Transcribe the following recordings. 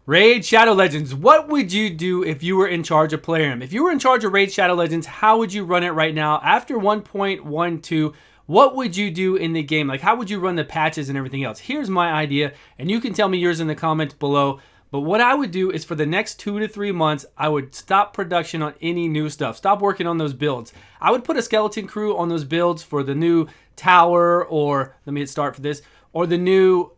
Raid Shadow Legends. What would you do if you were in charge of Plarium? If you were in charge of Raid Shadow Legends, how would you run it right now? After 1.12, what would you do in the game? Like, how would you run the patches and everything else? Here's my idea, and you can tell me yours in the comments below. But what I would do is for the next 2 to 3 months, I would stop production on any new stuff. Stop working on those builds. I would put a skeleton crew on those builds for the new tower, or let me hit start for this, or the new,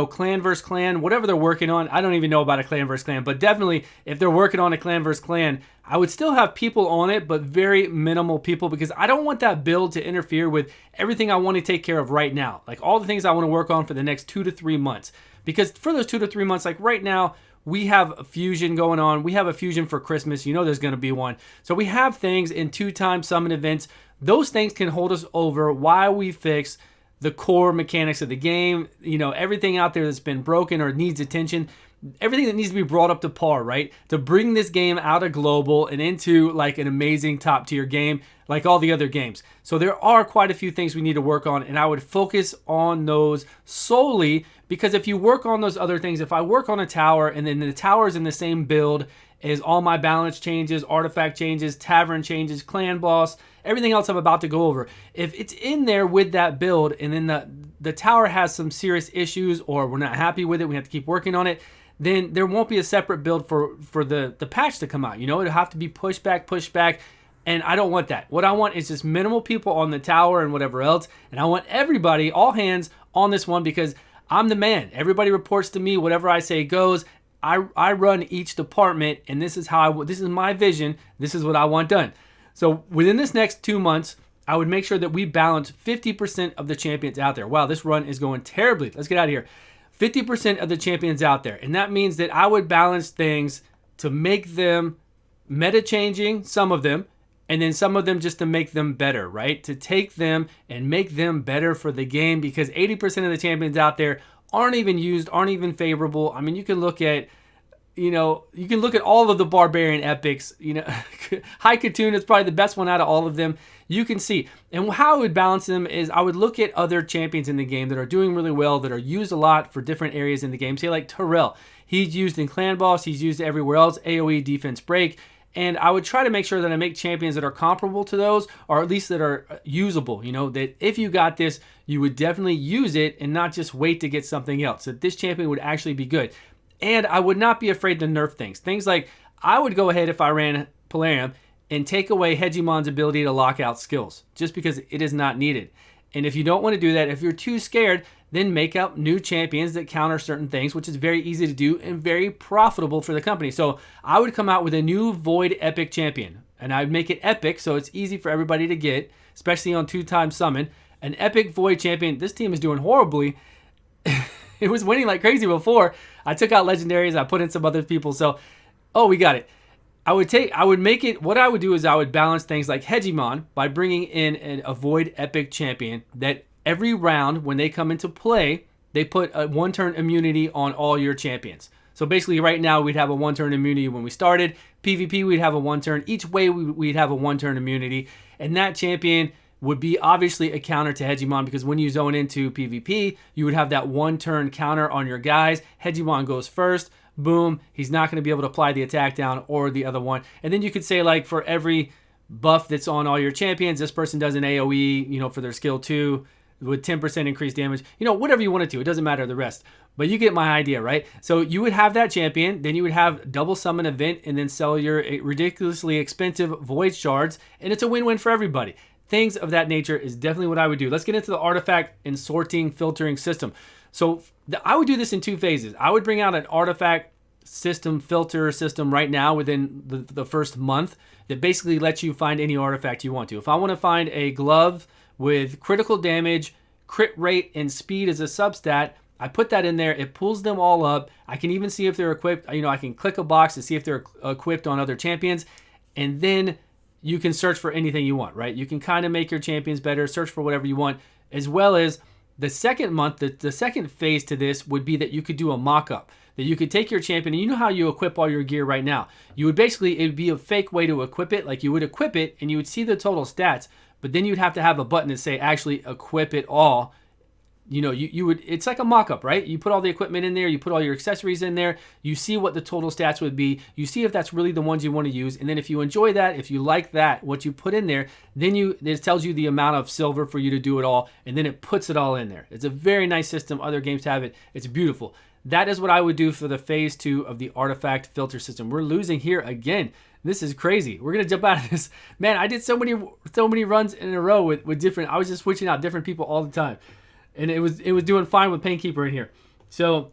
clan versus clan, whatever they're working on. I don't even know about a clan versus clan, but definitely if they're working on a clan versus clan, I would still have people on it, but very minimal people, because I don't want that build to interfere with everything I want to take care of right now. Like all the things I want to work on for the next 2 to 3 months. Because for those 2 to 3 months, like right now, we have a fusion going on. We have a fusion for Christmas. There's going to be one. So we have things in 2-time summon events. Those things can hold us over while we fix the core mechanics of the game, everything out there that's been broken or needs attention, everything that needs to be brought up to par, right? To bring this game out of global and into like an amazing top tier game like all the other games. So there are quite a few things we need to work on, and I would focus on those solely, because if you work on those other things, if I work on a tower and then the tower is in the same build as all my balance changes, artifact changes, tavern changes, clan boss, everything else I'm about to go over, if it's in there with that build and then the tower has some serious issues or we're not happy with it, we have to keep working on it, then there won't be a separate build for the patch to come out. It'll have to be pushed back, and I don't want that. What I want is just minimal people on the tower and whatever else, and I want everybody, all hands on this one, because I'm the man. Everybody reports to me. Whatever I say goes. I run each department, and this is this is my vision. This is what I want done. So within this next 2 months, I would make sure that we balance 50% of the champions out there. Wow, this run is going terribly. Let's get out of here. 50% of the champions out there. And that means that I would balance things to make them meta changing, some of them, and then some of them just to make them better, right? To take them and make them better for the game, because 80% of the champions out there aren't even used, aren't even favorable. I mean, you can look at, all of the barbarian epics. High Katoon is probably the best one out of all of them. You can see. And how I would balance them is I would look at other champions in the game that are doing really well, that are used a lot for different areas in the game. Say like Terrell. He's used in Clan Boss. He's used everywhere else. AoE, defense, break. And I would try to make sure that I make champions that are comparable to those, or at least that are usable. That if you got this, you would definitely use it and not just wait to get something else. That this champion would actually be good. And I would not be afraid to nerf things. Things like, I would go ahead if I ran Plarium and take away Hegemon's ability to lock out skills, just because it is not needed. And if you don't want to do that, if you're too scared, then make up new champions that counter certain things, which is very easy to do and very profitable for the company. So I would come out with a new Void Epic champion, and I'd make it epic so it's easy for everybody to get, especially on 2-time summon. An epic Void champion. This team is doing horribly. It was winning like crazy before. I took out legendaries. I put in some other people. So, we got it. What I would do is I would balance things like Hegemon by bringing in a Void Epic champion that every round when they come into play, they put a 1-turn immunity on all your champions. So basically right now we'd have a 1-turn immunity when we started. PvP, we'd have a 1-turn. Each way we'd have a 1-turn immunity. And that champion would be obviously a counter to Hegemon, because when you zone into PvP, you would have that 1-turn counter on your guys. Hegemon goes first. Boom. He's not going to be able to apply the attack down or the other one. And then you could say, like, for every buff that's on all your champions, this person does an AoE, for their skill 2 with 10% increased damage. Whatever you want it to. It doesn't matter the rest. But you get my idea, right? So you would have that champion. Then you would have double summon event and then sell your ridiculously expensive void shards. And it's a win-win for everybody. Things of that nature is definitely what I would do. Let's get into the artifact and sorting, filtering system. So I would do this in 2 phases. I would bring out an artifact system, filter system right now within the first month that basically lets you find any artifact you want to. If I want to find a glove with critical damage, crit rate, and speed as a substat, I put that in there. It pulls them all up. I can even see if they're equipped. I can click a box to see if they're equipped on other champions. And then you can search for anything you want, right? You can kind of make your champions better, search for whatever you want, as well as the second month, the second phase to this would be that you could do a mock-up. That you could take your champion, and you know how you equip all your gear right now. You would basically, it would be a fake way to equip it. Like you would equip it, and you would see the total stats, but then you'd have to have a button to say, actually equip it all. you would, it's like a mock-up, right? You put all the equipment in there, you put all your accessories in there, you see what the total stats would be, you see if that's really the ones you want to use, and then if you enjoy that, if you like that, what you put in there, then it tells you the amount of silver for you to do it all, and then it puts it all in there. It's a very nice system. Other games have it. It's beautiful. That is what I would do for the phase 2 of the artifact filter system. We're losing here again. This is crazy. We're gonna jump out of this. Man, I did so many runs in a row with different, I was just switching out different people all the time. And it was doing fine with Painkeeper in here. So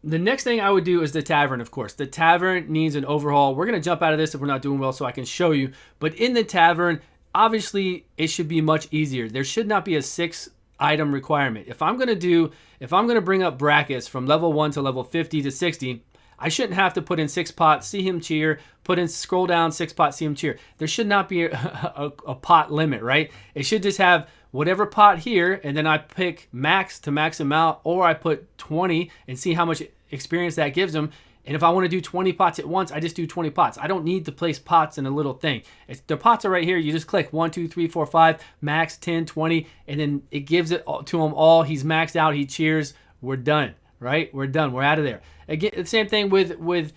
the next thing I would do is the Tavern, of course. The Tavern needs an overhaul. We're going to jump out of this if we're not doing well so I can show you. But in the Tavern, obviously, it should be much easier. There should not be a 6-item requirement. If I'm going to bring up brackets from level 1 to level 50 to 60, I shouldn't have to put in 6 pots, see him cheer, scroll down, 6 pots, see him cheer. There should not be a pot limit, right? It should just have whatever pot here, and then I pick max to max them out, or I put 20 and see how much experience that gives them. And if I want to do 20 pots at once, I just do 20 pots. I don't need to place pots in a little thing. The pots are right here. You just click 1, 2, 3, 4, 5, max, 10, 20, and then it gives it to him all. He's maxed out. He cheers. We're done, right? We're done. We're out of there. Again, the same thing with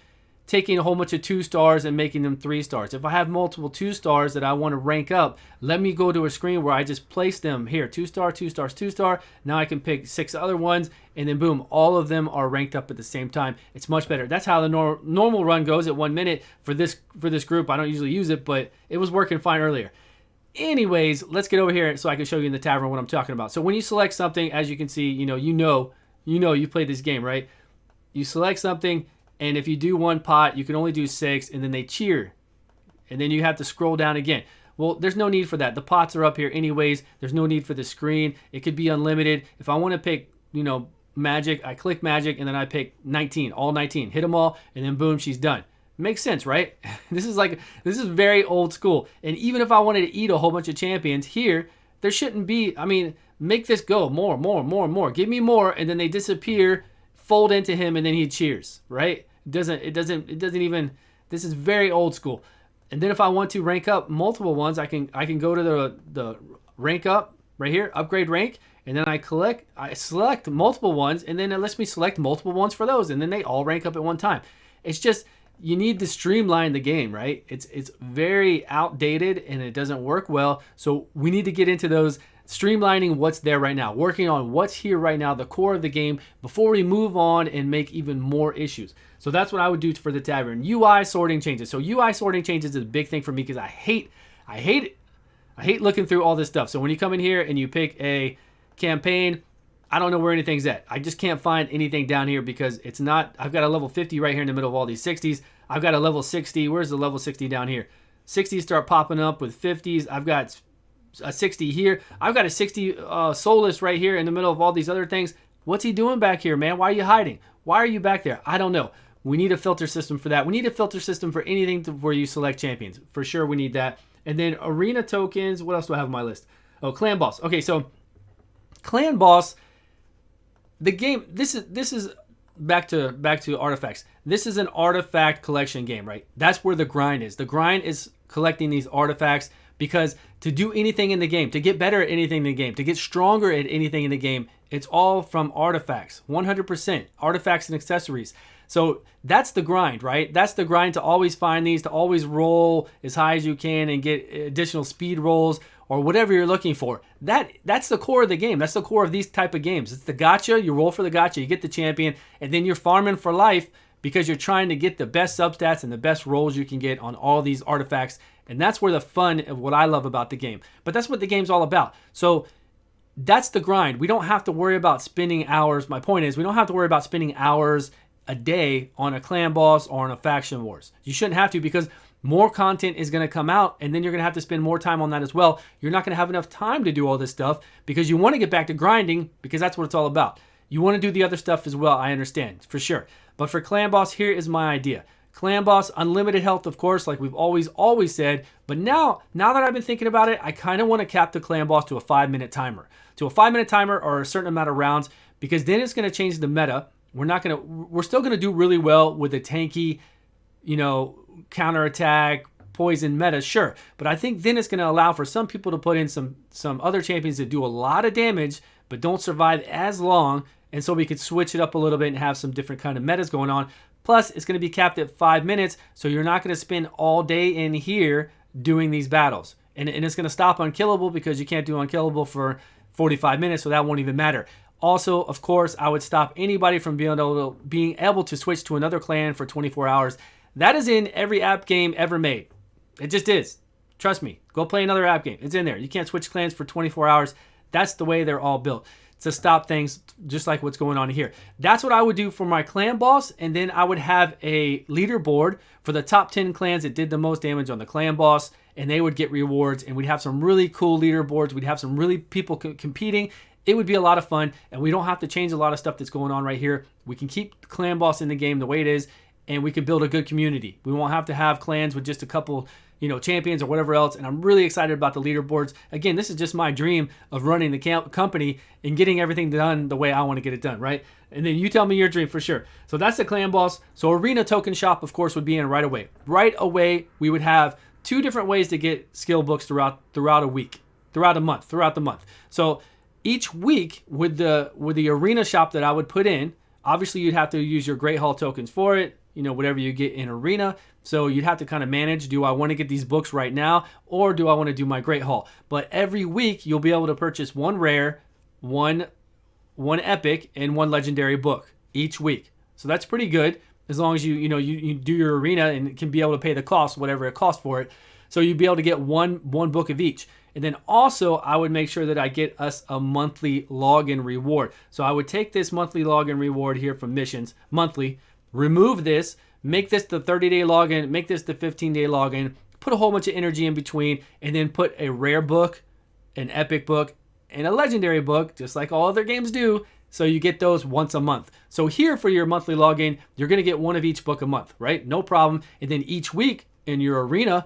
taking a whole bunch of 2 stars and making them 3 stars. If I have multiple 2 stars that I want to rank up, let me go to a screen where I just place them here. 2 star, 2 stars, 2 star. Now I can pick 6 other ones, and then boom, all of them are ranked up at the same time. It's much better. That's how the normal run goes at 1 minute for this group. I don't usually use it, but it was working fine earlier. Anyways, let's get over here so I can show you in the Tavern what I'm talking about. So when you select something, as you can see, you played this game, right? You select something, and if you do 1 pot, you can only do 6, and then they cheer. And then you have to scroll down again. Well, there's no need for that. The pots are up here anyways. There's no need for the screen. It could be unlimited. If I want to pick, magic, I click magic, and then I pick 19, all 19. Hit them all, and then boom, she's done. Makes sense, right? This is very old school. And even if I wanted to eat a whole bunch of champions here, there shouldn't be, make this go more. Give me more, and then they disappear, fold into him, and then he cheers, right? It doesn't even, this is very old school. And then if I want to rank up multiple ones, I can go to the rank up right here, upgrade rank, and then I select multiple ones, and then it lets me select multiple ones for those, and then they all rank up at one time. It's just, you need to streamline the game, right? It's very outdated and it doesn't work well. So we need to get into those, streamlining what's there right now, working on what's here right now, the core of the game, before we move on and make even more issues. So that's what I would do for the Tavern. UI sorting changes. So UI sorting changes is a big thing for me because I hate it. I hate looking through all this stuff. So when you come in here and you pick a campaign, I don't know where anything's at. I just can't find anything down here because it's not, I've got a level 50 right here in the middle of all these 60s. I've got a level 60. Where's the level 60 down here? 60s start popping up with 50s. I've got a 60 here. I've got a 60 soulless right here in the middle of all these other things. What's he doing back here, man? Why are you hiding? Why are you back there? I don't know. We need a filter system for that. We need a filter system for anything where you select champions. For sure, we need that. And then arena tokens. What else do I have on my list? Oh, clan boss. Okay, so clan boss. The game. This is back to artifacts. This is an artifact collection game, right? That's where the grind is. The grind is collecting these artifacts because to do anything in the game, to get better at anything in the game, to get stronger at anything in the game, it's all from artifacts. 100% artifacts and accessories. So that's the grind, right? That's the grind, to always find these, to always roll as high as you can and get additional speed rolls or whatever you're looking for. That's the core of the game. That's the core of these type of games. It's the gacha. You roll for the gacha, you get the champion, and then you're farming for life because you're trying to get the best substats and the best rolls you can get on all these artifacts. And that's where the fun of what I love about the game. But that's what the game's all about. So that's the grind. We don't have to worry about spending hours. My point is, we don't have to worry about spending hours a day on a clan boss or on a faction wars. You shouldn't have to, because more content is going to come out, and then you're going to have to spend more time on that as well. You're not going to have enough time to do all this stuff because you want to get back to grinding, because that's what it's all about. You want to do the other stuff as well, I understand, for sure. But for clan boss, here is my idea. Clan boss, unlimited health, of course, like we've always said. But now that I've been thinking about it, I kind of want to cap the clan boss to a 5-minute timer. To a 5-minute timer or a certain amount of rounds, because then it's going to change the meta. We're still going to do really well with the tanky, counterattack, poison meta, sure. But I think then it's going to allow for some people to put in some other champions that do a lot of damage, but don't survive as long. And so we could switch it up a little bit and have some different kind of metas going on. Plus, it's going to be capped at 5 minutes, so you're not going to spend all day in here doing these battles. And it's going to stop unkillable because you can't do unkillable for 45 minutes, so that won't even matter. Also, of course, I would stop anybody from being able to switch to another clan for 24 hours. That is in every app game ever made. It just is. Trust me. Go play another app game. It's in there. You can't switch clans for 24 hours. That's the way they're all built, to stop things just like what's going on here. That's what I would do for my clan boss, and then I would have a leaderboard for the top 10 clans that did the most damage on the clan boss, and they would get rewards, and we'd have some really cool leaderboards. We'd have some really people competing. It would be a lot of fun, and we don't have to change a lot of stuff that's going on right here. We can keep the clan boss in the game the way it is, and we can build a good community. We won't have to have clans with just a couple, champions or whatever else. And I'm really excited about the leaderboards. Again, this is just my dream of running the company and getting everything done the way I want to get it done, right? And then you tell me your dream for sure. So that's the clan boss. So arena token shop, of course, would be in right away. Right away, we would have 2 different ways to get skill books throughout a week, throughout the month. So each week with the arena shop that I would put in, obviously you'd have to use your Great Hall tokens for it, whatever you get in arena. So you'd have to kind of manage, do I want to get these books right now, or do I want to do my Great Hall? But every week you'll be able to purchase 1 rare, one epic, and 1 legendary book each week. So that's pretty good, as long as you do your arena and can be able to pay the cost, whatever it costs for it. So you'd be able to get one book of each. And then also I would make sure that I get us a monthly login reward. So I would take this monthly login reward here from missions, monthly, remove this, make this the 30-day login, make this the 15-day login, put a whole bunch of energy in between, and then put a rare book, an epic book, and a legendary book, just like all other games do. So you get those once a month. So here for your monthly login, you're going to get 1 of each book a month, right? No problem. And then each week in your arena,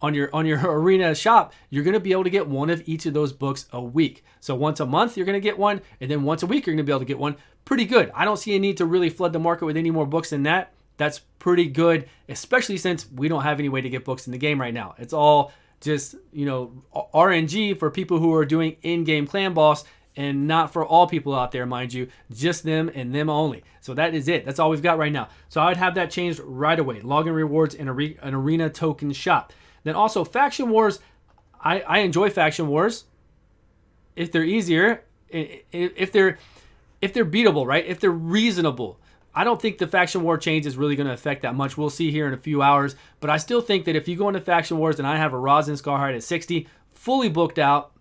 on your arena shop, you're going to be able to get 1 of each of those books a week. So once a month, you're going to get 1, and then once a week, you're going to be able to get 1. Pretty good. I don't see a need to really flood the market with any more books than that. That's pretty good, especially since we don't have any way to get books in the game right now. It's all just, RNG for people who are doing in-game clan boss, and not for all people out there, mind you, just them and them only. So that is it. That's all we've got right now. So I would have that changed right away. Login rewards and an arena token shop. Then also faction wars. I enjoy faction wars if they're easier, if they're beatable, right? If they're reasonable. I don't think the faction war change is really going to affect that much. We'll see here in a few hours. But I still think that if you go into faction wars and I have a Rosin Scarhide at 60, fully booked out,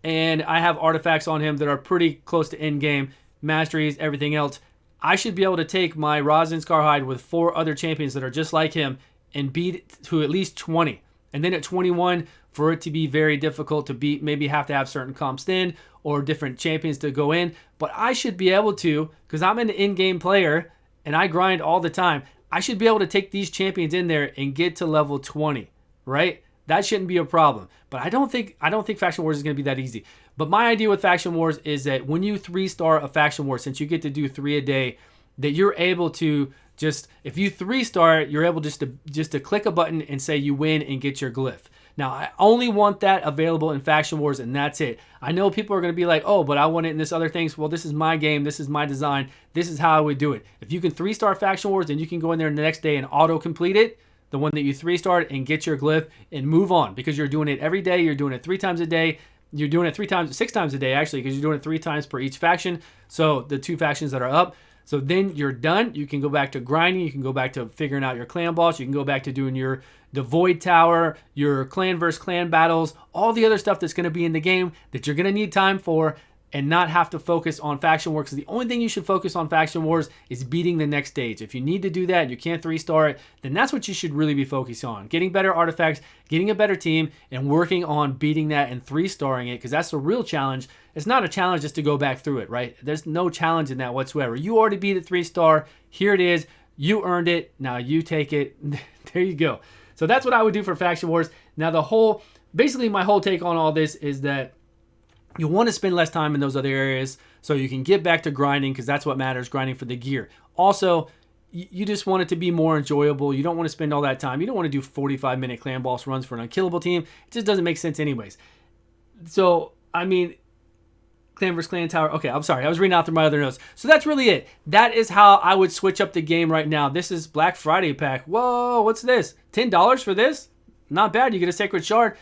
and I have artifacts on him that are pretty close to end game, masteries, everything else, I should be able to take my Rosin Scarhide with 4 other champions that are just like him and beat it to at least 20. And then at 21, for it to be very difficult to beat, maybe have to have certain comps in or different champions to go in. But I should be able to, because I'm an in-game player and I grind all the time, I should be able to take these champions in there and get to level 20, right? That shouldn't be a problem. But I don't think Faction Wars is going to be that easy. But my idea with Faction Wars is that when you 3-star a Faction War, since you get to do 3 a day, that you're able to just, if you 3-star it, you're able just to click a button and say you win and get your glyph. Now, I only want that available in Faction Wars, and that's it. I know people are going to be like, oh, but I want it in this other things. Well, this is my game. This is my design. This is how I would do it. If you can 3-star Faction Wars, then you can go in there the next day and auto-complete it, the one that you 3-starred, and get your glyph and move on, because you're doing it every day. You're doing it 3 times a day. You're doing it 6 times a day, actually, because you're doing it 3 times per each faction. So the 2 factions that are up. So then you're done. You can go back to grinding. You can go back to figuring out your clan boss. You can go back to doing the Void Tower, your clan versus clan battles, all the other stuff that's going to be in the game that you're going to need time for, and not have to focus on Faction Wars. Because the only thing you should focus on Faction Wars is beating the next stage. If you need to do that and you can't 3-star it, then that's what you should really be focusing on. Getting better artifacts, getting a better team, and working on beating that and 3-starring it, because that's the real challenge. It's not a challenge just to go back through it, right? There's no challenge in that whatsoever. You already beat it 3-star. Here it is. You earned it. Now you take it. There you go. So that's what I would do for Faction Wars. Now basically my whole take on all this is that you want to spend less time in those other areas so you can get back to grinding, because that's what matters, grinding for the gear. Also, you just want it to be more enjoyable. You don't want to spend all that time. You don't want to do 45-minute clan boss runs for an unkillable team. It just doesn't make sense anyways. So, I mean, Clan vs. Clan Tower. Okay, I'm sorry. I was reading out through my other notes. So that's really it. That is how I would switch up the game right now. This is Black Friday pack. Whoa, what's this? $10 for this? Not bad. You get a Sacred Shard.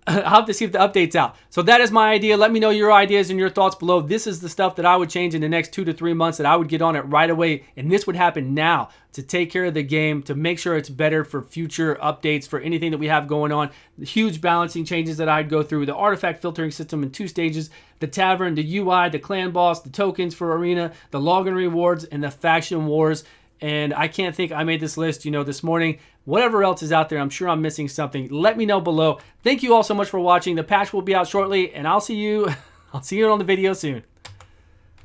I'll have to see if the update's out. So that is my idea. Let me know your ideas and your thoughts below. This is the stuff that I would change in the next 2 to 3 months, that I would get on it right away. And this would happen now to take care of the game, to make sure it's better for future updates, for anything that we have going on. The huge balancing changes that I'd go through, the artifact filtering system in 2 stages, the Tavern, the UI, the clan boss, the tokens for arena, the login rewards, and the faction wars. And I can't think I made this list, this morning. Whatever else is out there, I'm sure I'm missing something. Let me know below. Thank you all so much for watching. The patch will be out shortly, and I'll see you on the video soon.